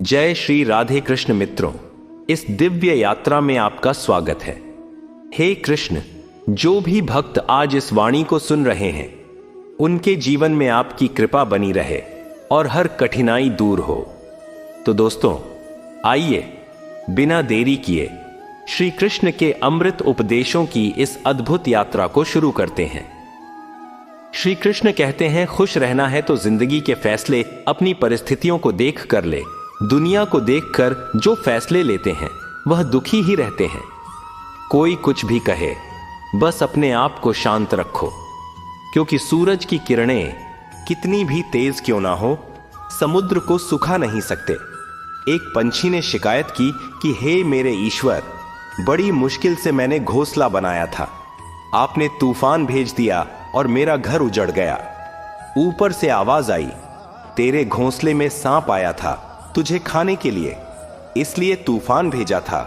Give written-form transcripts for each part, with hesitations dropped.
जय श्री राधे कृष्ण मित्रों, इस दिव्य यात्रा में आपका स्वागत है। हे कृष्ण, जो भी भक्त आज इस वाणी को सुन रहे हैं उनके जीवन में आपकी कृपा बनी रहे और हर कठिनाई दूर हो। तो दोस्तों, आइए बिना देरी किए श्री कृष्ण के अमृत उपदेशों की इस अद्भुत यात्रा को शुरू करते हैं। श्री कृष्ण कहते हैं, खुश रहना है तो जिंदगी के फैसले अपनी परिस्थितियों को देख कर ले। दुनिया को देखकर जो फैसले लेते हैं वह दुखी ही रहते हैं। कोई कुछ भी कहे, बस अपने आप को शांत रखो, क्योंकि सूरज की किरणें कितनी भी तेज क्यों ना हो, समुद्र को सुखा नहीं सकते। एक पंछी ने शिकायत की कि हे मेरे ईश्वर, बड़ी मुश्किल से मैंने घोंसला बनाया था, आपने तूफान भेज दिया और मेरा घर उजड़ गया। ऊपर से आवाज आई, तेरे घोंसले में सांप आया था तुझे खाने के लिए, इसलिए तूफान भेजा था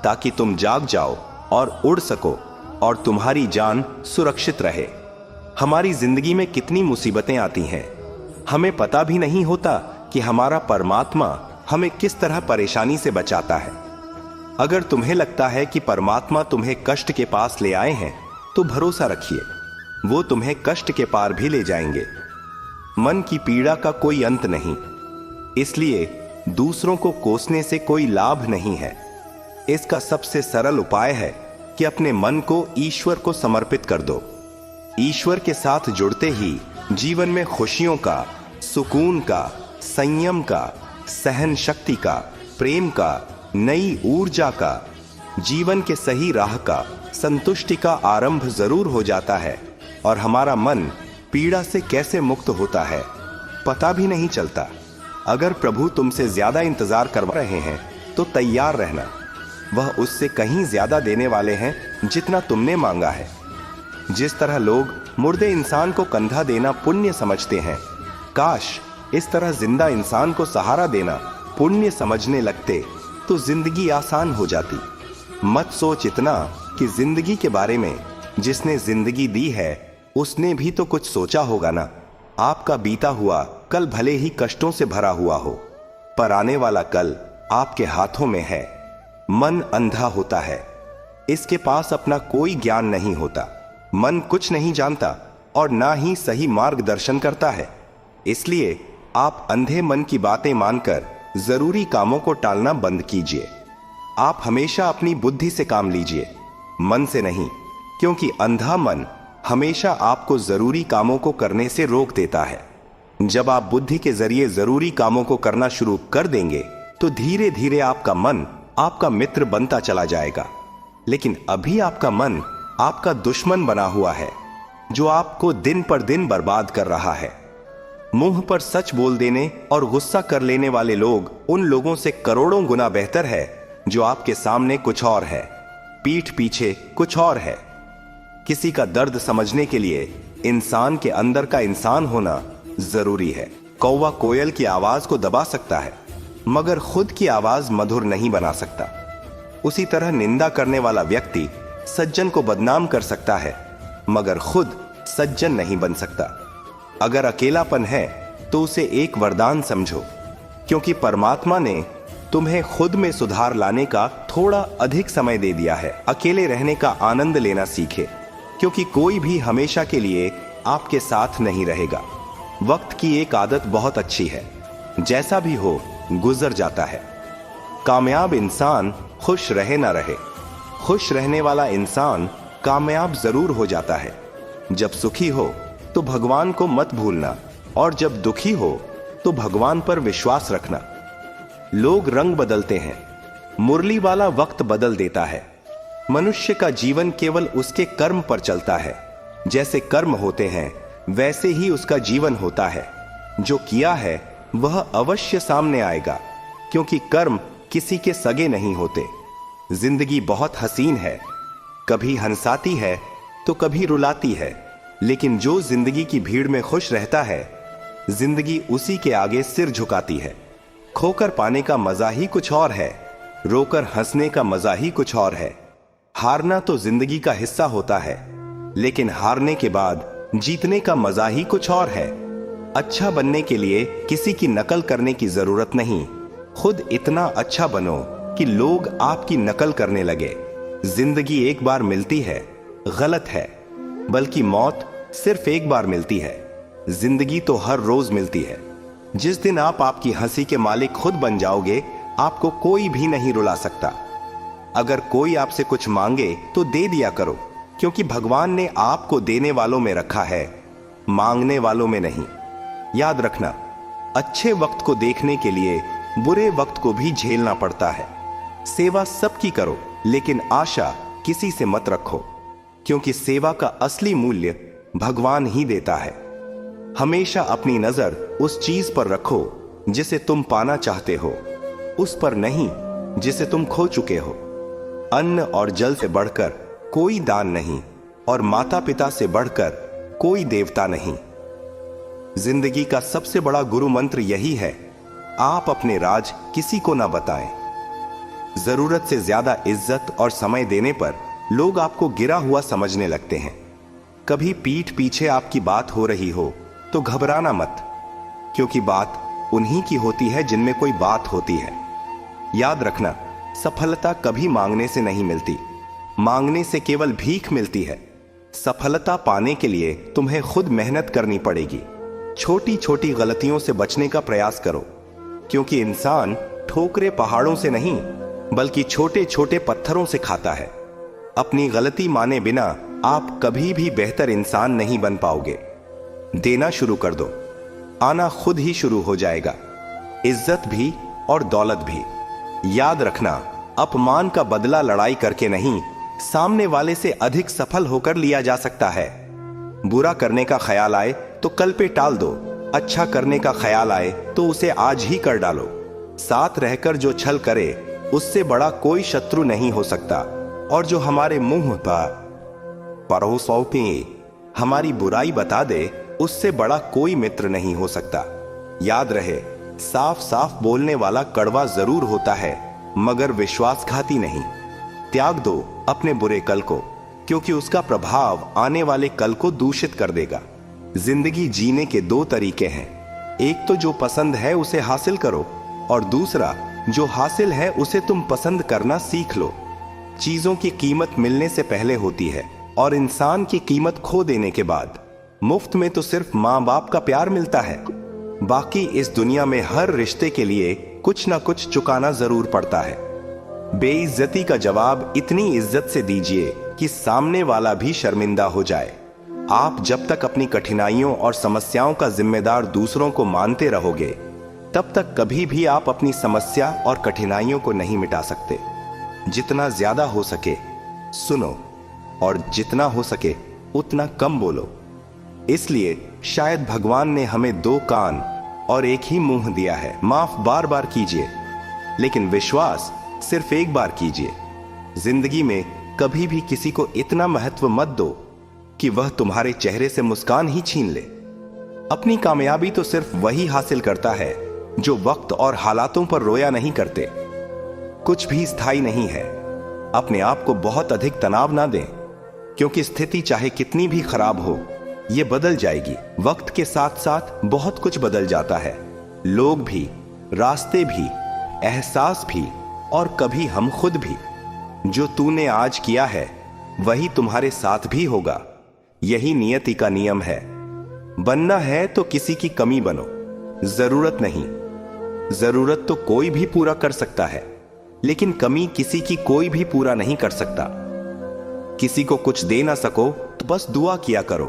ताकि तुम जाग जाओ और उड़ सको और तुम्हारी जान सुरक्षित रहे। हमारी जिंदगी में कितनी मुसीबतें आती हैं, हमें पता भी नहीं होता कि हमारा परमात्मा हमें किस तरह परेशानी से बचाता है। अगर तुम्हें लगता है कि परमात्मा तुम्हें कष्ट के पास ले आए हैं तो भरोसा रखिए, वो तुम्हें कष्ट के पार भी ले जाएंगे। मन की पीड़ा का कोई अंत नहीं, इसलिए दूसरों को कोसने से कोई लाभ नहीं है। इसका सबसे सरल उपाय है कि अपने मन को ईश्वर को समर्पित कर दो। ईश्वर के साथ जुड़ते ही जीवन में खुशियों का, सुकून का, संयम का, सहन शक्ति का, प्रेम का, नई ऊर्जा का, जीवन के सही राह का, संतुष्टि का आरंभ जरूर हो जाता है और हमारा मन पीड़ा से कैसे मुक्त होता है पता भी नहीं चलता। अगर प्रभु तुमसे ज्यादा इंतजार करवा रहे हैं तो तैयार रहना, वह उससे कहीं ज्यादा देने वाले हैं जितना तुमने मांगा है। जिस तरह लोग मुर्दे इंसान को कंधा देना पुण्य समझते हैं, काश इस तरह जिंदा इंसान को सहारा देना पुण्य समझने लगते तो जिंदगी आसान हो जाती। मत सोच इतना कि जिंदगी के बारे में जिसने जिंदगी दी है उसने भी तो कुछ सोचा होगा ना। आपका बीता हुआ कल भले ही कष्टों से भरा हुआ हो, पर आने वाला कल आपके हाथों में है। मन अंधा होता है, इसके पास अपना कोई ज्ञान नहीं होता। मन कुछ नहीं जानता और ना ही सही मार्गदर्शन करता है। इसलिए आप अंधे मन की बातें मानकर जरूरी कामों को टालना बंद कीजिए। आप हमेशा अपनी बुद्धि से काम लीजिए, मन से नहीं, क्योंकि अंधा मन हमेशा आपको जरूरी कामों को करने से रोक देता है। जब आप बुद्धि के जरिए जरूरी कामों को करना शुरू कर देंगे तो धीरे धीरे आपका मन आपका मित्र बनता चला जाएगा। लेकिन अभी आपका मन आपका दुश्मन बना हुआ है, जो आपको दिन पर दिन बर्बाद कर रहा है। मुंह पर सच बोल देने और गुस्सा कर लेने वाले लोग उन लोगों से करोड़ों गुना बेहतर है जो आपके सामने कुछ और है, पीठ पीछे कुछ और है। किसी का दर्द समझने के लिए इंसान के अंदर का इंसान होना जरूरी है। कौवा कोयल की आवाज को दबा सकता है, मगर खुद की आवाज मधुर नहीं बना सकता। उसी तरह निंदा करने वाला व्यक्ति सज्जन को बदनाम कर सकता है, मगर खुद सज्जन नहीं बन सकता। अगर अकेलापन है तो उसे एक वरदान समझो, क्योंकि परमात्मा ने तुम्हें खुद में सुधार लाने का थोड़ा अधिक समय दे दिया है। अकेले रहने का आनंद लेना सीखे, क्योंकि कोई भी हमेशा के लिए आपके साथ नहीं रहेगा। वक्त की एक आदत बहुत अच्छी है, जैसा भी हो गुजर जाता है। कामयाब इंसान खुश रहे ना रहे, खुश रहने वाला इंसान कामयाब जरूर हो जाता है। जब सुखी हो तो भगवान को मत भूलना, और जब दुखी हो तो भगवान पर विश्वास रखना। लोग रंग बदलते हैं, मुरली वाला वक्त बदल देता है। मनुष्य का जीवन केवल उसके कर्म पर चलता है। जैसे कर्म होते हैं वैसे ही उसका जीवन होता है। जो किया है वह अवश्य सामने आएगा, क्योंकि कर्म किसी के सगे नहीं होते। जिंदगी बहुत हसीन है, कभी हंसाती है तो कभी रुलाती है, लेकिन जो जिंदगी की भीड़ में खुश रहता है, जिंदगी उसी के आगे सिर झुकाती है। खोकर पाने का मजा ही कुछ और है, रोकर हंसने का मजा ही कुछ और है। हारना तो जिंदगी का हिस्सा होता है, लेकिन हारने के बाद जीतने का मजा ही कुछ और है। अच्छा बनने के लिए किसी की नकल करने की जरूरत नहीं, खुद इतना अच्छा बनो कि लोग आपकी नकल करने लगे। जिंदगी एक बार मिलती है, गलत है, बल्कि मौत सिर्फ एक बार मिलती है। जिंदगी तो हर रोज मिलती है। जिस दिन आप आपकी हंसी के मालिक खुद बन जाओगे, आपको कोई भी नहीं रुला सकता। अगर कोई आपसे कुछ मांगे तो दे दिया करो, क्योंकि भगवान ने आपको देने वालों में रखा है, मांगने वालों में नहीं। याद रखना, अच्छे वक्त को देखने के लिए बुरे वक्त को भी झेलना पड़ता है। सेवा सबकी करो, लेकिन आशा किसी से मत रखो, क्योंकि सेवा का असली मूल्य भगवान ही देता है। हमेशा अपनी नजर उस चीज पर रखो जिसे तुम पाना चाहते हो, उस पर नहीं जिसे तुम खो चुके हो। अन्न और जल से बढ़कर कोई दान नहीं, और माता पिता से बढ़कर कोई देवता नहीं। जिंदगी का सबसे बड़ा गुरु मंत्र यही है, आप अपने राज किसी को ना बताएं। जरूरत से ज्यादा इज्जत और समय देने पर लोग आपको गिरा हुआ समझने लगते हैं। कभी पीठ पीछे आपकी बात हो रही हो तो घबराना मत, क्योंकि बात उन्हीं की होती है जिनमें कोई बात होती है। याद रखना, सफलता कभी मांगने से नहीं मिलती, मांगने से केवल भीख मिलती है। सफलता पाने के लिए तुम्हें खुद मेहनत करनी पड़ेगी। छोटी छोटी गलतियों से बचने का प्रयास करो, क्योंकि इंसान ठोकरे पहाड़ों से नहीं, बल्कि छोटे छोटे पत्थरों से खाता है। अपनी गलती माने बिना आप कभी भी बेहतर इंसान नहीं बन पाओगे। देना शुरू कर दो, आना खुद ही शुरू हो जाएगा, इज्जत भी और दौलत भी। याद रखना, अपमान का बदला लड़ाई करके नहीं, सामने वाले से अधिक सफल होकर लिया जा सकता है। बुरा करने का ख्याल आए तो कल पे टाल दो, अच्छा करने का ख्याल आए तो उसे आज ही कर डालो। साथ रहकर जो छल करे, उससे बड़ा कोई शत्रु नहीं हो सकता, और जो हमारे मुंह पर परोसों पे हमारी बुराई बता दे, उससे बड़ा कोई मित्र नहीं हो सकता। याद रहे, साफ साफ बोलने वाला कड़वा जरूर होता है, मगर विश्वासघाती नहीं। त्याग दो अपने बुरे कल को, क्योंकि उसका प्रभाव आने वाले कल को दूषित कर देगा। जिंदगी जीने के दो तरीके हैं, एक तो जो पसंद है उसे हासिल करो, और दूसरा जो हासिल है उसे तुम पसंद करना सीख लो। चीजों की कीमत मिलने से पहले होती है, और इंसान की कीमत खो देने के बाद। मुफ्त में तो सिर्फ माँ बाप का प्यार मिलता है, बाकी इस दुनिया में हर रिश्ते के लिए कुछ ना कुछ चुकाना जरूर पड़ता है। बेइज्जती का जवाब इतनी इज्जत से दीजिए कि सामने वाला भी शर्मिंदा हो जाए। आप जब तक अपनी कठिनाइयों और समस्याओं का जिम्मेदार दूसरों को मानते रहोगे, तब तक कभी भी आप अपनी समस्या और कठिनाइयों को नहीं मिटा सकते। जितना ज्यादा हो सके सुनो, और जितना हो सके उतना कम बोलो। इसलिए शायद भगवान ने हमें दो कान और एक ही मुंह दिया है। माफ बार बार कीजिए, लेकिन विश्वास सिर्फ एक बार कीजिए। जिंदगी में कभी भी किसी को इतना महत्व मत दो कि वह तुम्हारे चेहरे से मुस्कान ही छीन ले। अपनी कामयाबी तो सिर्फ वही हासिल करता है जो वक्त और हालातों पर रोया नहीं करते। कुछ भी स्थायी नहीं है। अपने आप को बहुत अधिक तनाव ना दें, क्योंकि स्थिति चाहे कितनी भी खराब हो, ये बदल जाएगी। वक्त के साथ साथ बहुत कुछ बदल जाता है, लोग भी, रास्ते भी, एहसास भी, और कभी हम खुद भी। जो तूने आज किया है वही तुम्हारे साथ भी होगा। यही नियति का नियम है। बनना है तो किसी की कमी बनो, जरूरत नहीं। जरूरत तो कोई भी पूरा कर सकता है, लेकिन कमी किसी की कोई भी पूरा नहीं कर सकता। किसी को कुछ दे ना सको तो बस दुआ किया करो,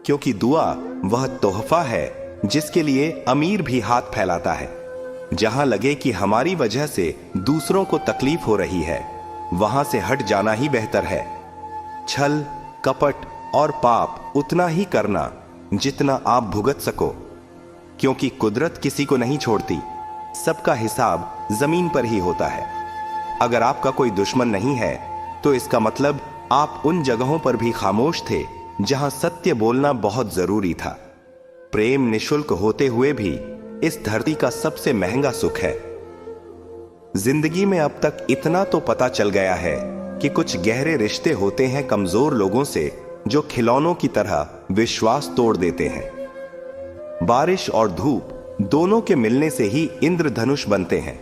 क्योंकि दुआ वह तोहफा है जिसके लिए अमीर भी हाथ फैलाता है। जहां लगे कि हमारी वजह से दूसरों को तकलीफ हो रही है, वहां से हट जाना ही बेहतर है। छल, कपट और पाप उतना ही करना जितना आप भुगत सको, क्योंकि कुदरत किसी को नहीं छोड़ती। सबका हिसाब जमीन पर ही होता है। अगर आपका कोई दुश्मन नहीं है, तो इसका मतलब आप उन जगहों पर भी खामोश थे जहां सत्य बोलना बहुत जरूरी था। प्रेम निशुल्क होते हुए भी इस धरती का सबसे महंगा सुख है। जिंदगी में अब तक इतना तो पता चल गया है कि कुछ गहरे रिश्ते होते हैं कमजोर लोगों से, जो खिलौनों की तरह विश्वास तोड़ देते हैं। बारिश और धूप दोनों के मिलने से ही इंद्रधनुष बनते हैं।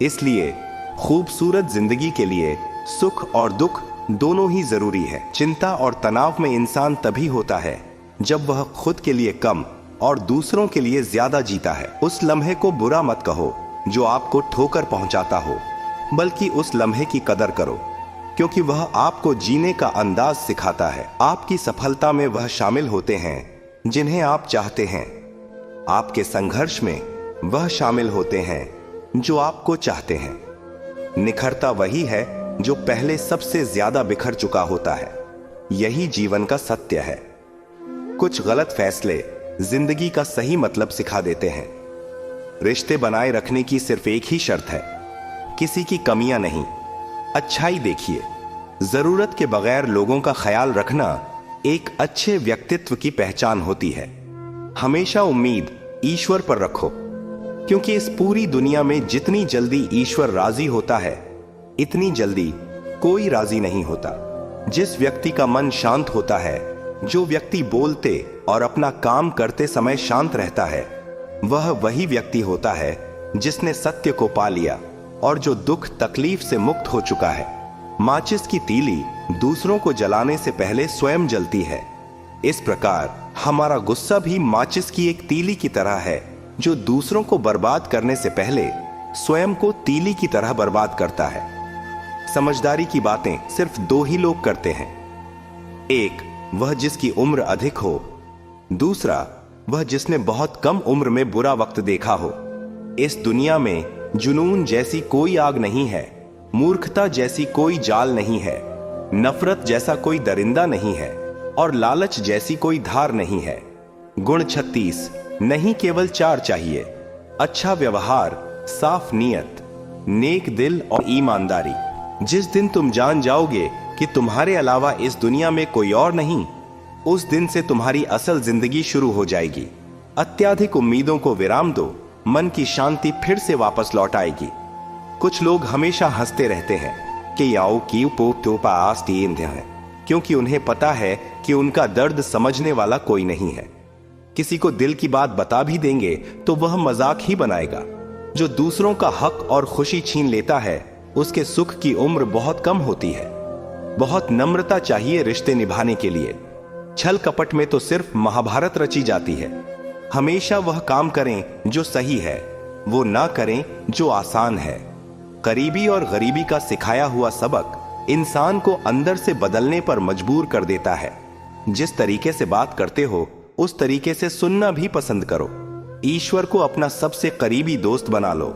इसलिए खूबसूरत जिंदगी के लिए सुख और दुख दोनों ही जरूरी है। चिंता और तनाव में इंसान तभी होता है जब वह खुद के लिए कम और दूसरों के लिए ज्यादा जीता है। उस लम्हे को बुरा मत कहो जो आपको ठोकर पहुंचाता हो, बल्कि उस लम्हे की कदर करो, क्योंकि वह आपको जीने का अंदाज सिखाता है। आपकी सफलता में वह शामिल होते हैं जिन्हें आप चाहते हैं। आपके संघर्ष में वह शामिल होते हैं जो आपको चाहते हैं। निखरता वही है जो पहले सबसे ज्यादा बिखर चुका होता है। यही जीवन का सत्य है। कुछ गलत फैसले जिंदगी का सही मतलब सिखा देते हैं। रिश्ते बनाए रखने की सिर्फ एक ही शर्त है, किसी की कमियां नहीं, अच्छाई देखिए। जरूरत के बगैर लोगों का ख्याल रखना एक अच्छे व्यक्तित्व की पहचान होती है। हमेशा उम्मीद ईश्वर पर रखो, क्योंकि इस पूरी दुनिया में जितनी जल्दी ईश्वर राजी होता है, इतनी जल्दी कोई राजी नहीं होता। जिस व्यक्ति का मन शांत होता है, जो व्यक्ति बोलते और अपना काम करते समय शांत रहता है, वह वही व्यक्ति होता है जिसने सत्य को पा लिया और जो दुख तकलीफ से मुक्त हो चुका है। माचिस की तीली दूसरों को जलाने से पहले स्वयं जलती है। इस प्रकार हमारा गुस्सा भी माचिस की एक तीली की तरह है, जो दूसरों को बर्बाद करने से पहले स्वयं को तीली की तरह बर्बाद करता है। समझदारी की बातें सिर्फ दो ही लोग करते हैं। एक वह जिसकी उम्र अधिक हो, दूसरा वह जिसने बहुत कम उम्र में बुरा वक्त देखा हो। इस दुनिया में जुनून जैसी कोई आग नहीं है, मूर्खता जैसी कोई जाल नहीं है, नफरत जैसा कोई दरिंदा नहीं है और लालच जैसी कोई धार नहीं है। गुण 36 नहीं, केवल 4 चाहिए। अच्छा व्यवहार, साफ नीयत, नेक दिल और ईमानदारी। जिस दिन तुम जान जाओगे कि तुम्हारे अलावा इस दुनिया में कोई और नहीं, उस दिन से तुम्हारी असल जिंदगी शुरू हो जाएगी। अत्याधिक उम्मीदों को विराम दो, मन की शांति फिर से वापस लौट आएगी। कुछ लोग हमेशा हंसते रहते हैं कि याओ की पोपा आस्तीन है, क्योंकि उन्हें पता है कि उनका दर्द समझने वाला कोई नहीं है। किसी को दिल की बात बता भी देंगे तो वह मजाक ही बनाएगा। जो दूसरों का हक और खुशी छीन लेता है, उसके सुख की उम्र बहुत कम होती है। बहुत नम्रता चाहिए रिश्ते निभाने के लिए। छल कपट में तो सिर्फ महाभारत रची जाती है। हमेशा वह काम करें जो सही है, वो ना करें जो आसान है। करीबी और गरीबी का सिखाया हुआ सबक इंसान को अंदर से बदलने पर मजबूर कर देता है। जिस तरीके से बात करते हो, उस तरीके से सुनना भी पसंद करो। ईश्वर को अपना सबसे करीबी दोस्त बना लो,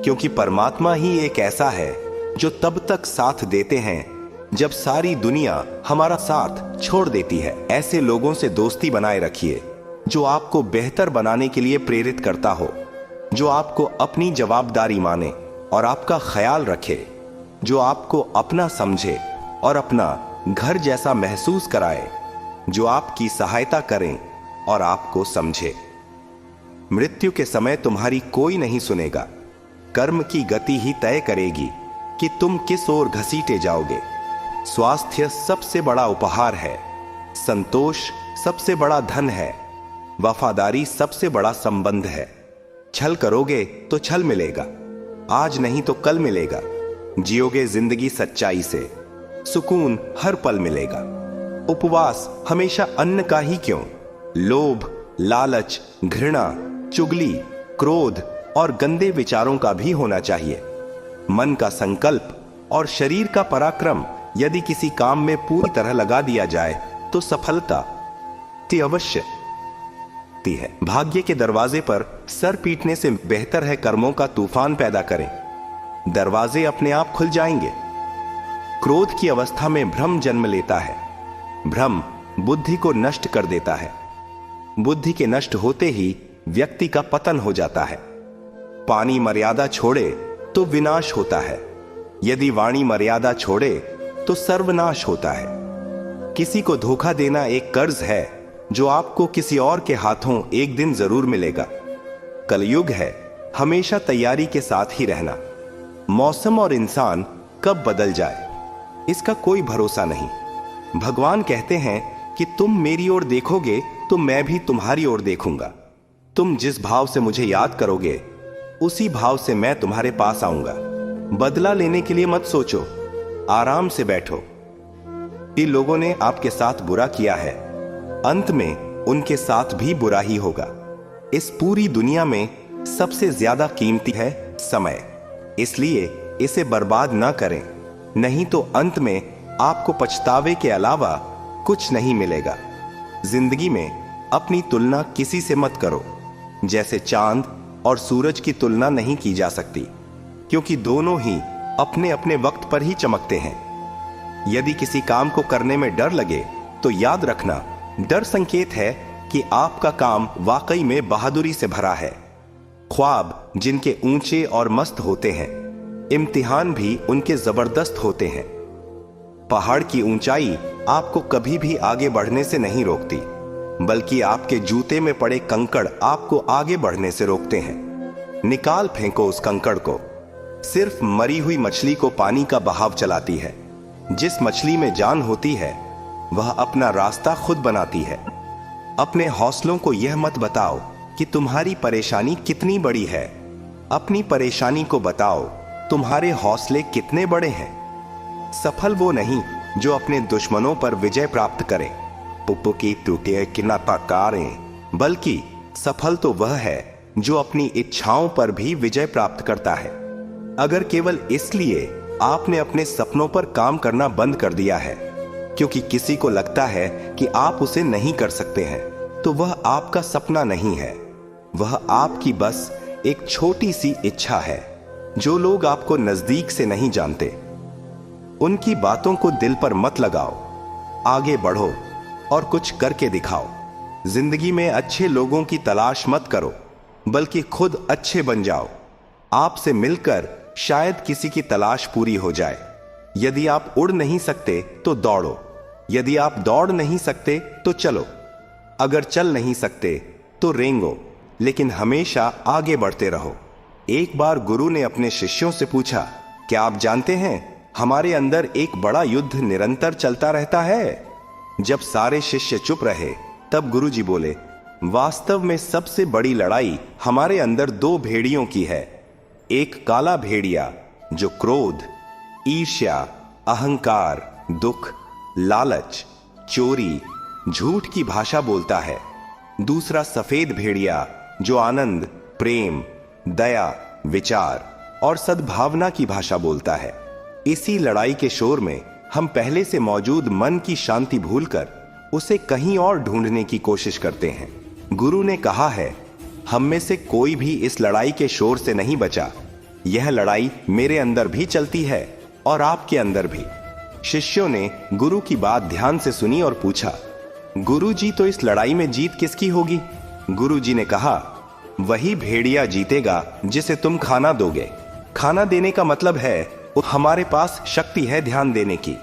क्योंकि परमात्मा ही एक ऐसा है जो तब तक साथ देते हैं जब सारी दुनिया हमारा साथ छोड़ देती है। ऐसे लोगों से दोस्ती बनाए रखिए जो आपको बेहतर बनाने के लिए प्रेरित करता हो, जो आपको अपनी जवाबदारी माने और आपका ख्याल रखे, जो आपको अपना समझे और अपना घर जैसा महसूस कराए, जो आपकी सहायता करें और आपको समझे। मृत्यु के समय तुम्हारी कोई नहीं सुनेगा। कर्म की गति ही तय करेगी कि तुम किस ओर घसीटे जाओगे। स्वास्थ्य सबसे बड़ा उपहार है, संतोष सबसे बड़ा धन है, वफादारी सबसे बड़ा संबंध है। छल करोगे तो छल मिलेगा, आज नहीं तो कल मिलेगा। जियोगे जिंदगी सच्चाई से, सुकून हर पल मिलेगा। उपवास हमेशा अन्न का ही क्यों, लोभ, लालच, घृणा, चुगली, क्रोध और गंदे विचारों का भी होना चाहिए। मन का संकल्प और शरीर का पराक्रम यदि किसी काम में पूरी तरह लगा दिया जाए तो सफलता अवश्य है। भाग्य के दरवाजे पर सर पीटने से बेहतर है कर्मों का तूफान पैदा करें। दरवाजे अपने आप खुल जाएंगे। क्रोध की अवस्था में भ्रम जन्म लेता है। भ्रम बुद्धि को नष्ट कर देता है। बुद्धि के नष्ट होते ही व्यक्ति का पतन हो जाता है। पानी मर्यादा छोड़े तो विनाश होता है, यदि वाणी मर्यादा छोड़े तो सर्वनाश होता है। किसी को धोखा देना एक कर्ज है जो आपको किसी और के हाथों एक दिन जरूर मिलेगा। कलयुग है, हमेशा तैयारी के साथ ही रहना। मौसम और इंसान कब बदल जाए इसका कोई भरोसा नहीं। भगवान कहते हैं कि तुम मेरी ओर देखोगे तो मैं भी तुम्हारी ओर देखूंगा। तुम जिस भाव से मुझे याद करोगे उसी भाव से मैं तुम्हारे पास आऊंगा। बदला लेने के लिए मत सोचो, आराम से बैठो। कि लोगों ने आपके साथ बुरा किया है, अंत में उनके साथ भी बुरा ही होगा। इस पूरी दुनिया में सबसे ज्यादा कीमती है समय, इसलिए इसे बर्बाद ना करें, नहीं तो अंत में आपको पछतावे के अलावा कुछ नहीं मिलेगा। जिंदगी में अपनी तुलना किसी से मत करो। जैसे चांद और सूरज की तुलना नहीं की जा सकती, क्योंकि दोनों ही अपने अपने वक्त पर ही चमकते हैं। यदि किसी काम को करने में डर लगे तो याद रखना, डर संकेत है कि आपका काम वाकई में बहादुरी से भरा है। ख्वाब जिनके ऊंचे और मस्त होते हैं, इम्तिहान भी उनके जबरदस्त होते हैं। पहाड़ की ऊंचाई आपको कभी भी आगे बढ़ने से नहीं रोकती, बल्कि आपके जूते में पड़े कंकड़ आपको आगे बढ़ने से रोकते हैं। निकाल फेंको उस कंकड़ को। सिर्फ मरी हुई मछली को पानी का बहाव चलाती है। जिस मछली में जान होती है वह अपना रास्ता खुद बनाती है। अपने हौसलों को यह मत बताओ कि तुम्हारी परेशानी कितनी बड़ी है, अपनी परेशानी को बताओ तुम्हारे हौसले कितने बड़े हैं। सफल वो नहीं जो अपने दुश्मनों पर विजय प्राप्त करे, पुप्पो की टूटे किनाताकारें, बल्कि सफल तो वह है जो अपनी इच्छाओं पर भी विजय प्राप्त करता है। अगर केवल इसलिए आपने अपने सपनों पर काम करना बंद कर दिया है क्योंकि किसी को लगता है कि आप उसे नहीं कर सकते हैं, तो वह आपका सपना नहीं है, वह आपकी बस एक छोटी सी इच्छा है। जो लोग आपको नजदीक से नहीं जानते, उनकी बातों को दिल पर मत लगाओ, आगे बढ़ो और कुछ करके दिखाओ। जिंदगी में अच्छे लोगों की तलाश मत करो, बल्कि खुद अच्छे बन जाओ। आपसे मिलकर शायद किसी की तलाश पूरी हो जाए। यदि आप उड़ नहीं सकते तो दौड़ो, यदि आप दौड़ नहीं सकते तो चलो, अगर चल नहीं सकते तो रेंगो, लेकिन हमेशा आगे बढ़ते रहो। एक बार गुरु ने अपने शिष्यों से पूछा, क्या आप जानते हैं हमारे अंदर एक बड़ा युद्ध निरंतर चलता रहता है? जब सारे शिष्य चुप रहे तब गुरुजी बोले, वास्तव में सबसे बड़ी लड़ाई हमारे अंदर दो भेड़ियों की है। एक काला भेड़िया जो क्रोध, ईर्ष्या, अहंकार, दुख, लालच, चोरी, झूठ की भाषा बोलता है। दूसरा सफेद भेड़िया जो आनंद, प्रेम, दया, विचार और सद्भावना की भाषा बोलता है। इसी लड़ाई के शोर में हम पहले से मौजूद मन की शांति भूलकर उसे कहीं और ढूंढने की कोशिश करते हैं। गुरु ने कहा है, हम में से कोई भी इस लड़ाई के शोर से नहीं बचा। यह लड़ाई मेरे अंदर भी चलती है और आपके अंदर भी। शिष्यों ने गुरु की बात ध्यान से सुनी और पूछा, गुरु जी, तो इस लड़ाई में जीत किसकी होगी? गुरु जी ने कहा, वही भेड़िया जीतेगा जिसे तुम खाना दोगे। खाना देने का मतलब है हमारे पास शक्ति है ध्यान देने की।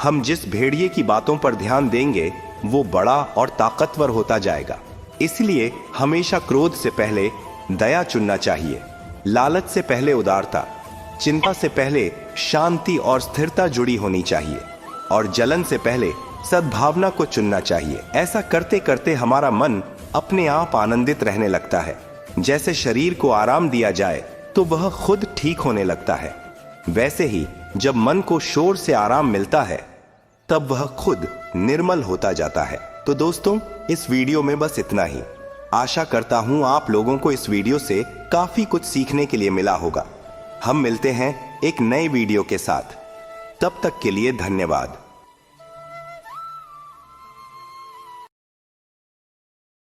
हम जिस भेड़िए की बातों पर ध्यान देंगे वो बड़ा और ताकतवर होता जाएगा। इसलिए हमेशा क्रोध से पहले दया चुनना चाहिए, लालच से पहले उदारता, चिंता से पहले शांति और स्थिरता जुड़ी होनी चाहिए, और जलन से पहले सद्भावना को चुनना चाहिए। ऐसा करते करते हमारा मन अपने आप आनंदित रहने लगता है। जैसे शरीर को आराम दिया जाए तो वह खुद ठीक होने लगता है, वैसे ही जब मन को शोर से आराम मिलता है तब वह खुद निर्मल होता जाता है। तो दोस्तों, इस वीडियो में बस इतना ही। आशा करता हूं आप लोगों को इस वीडियो से काफी कुछ सीखने के लिए मिला होगा। हम मिलते हैं एक नए वीडियो के साथ, तब तक के लिए धन्यवाद।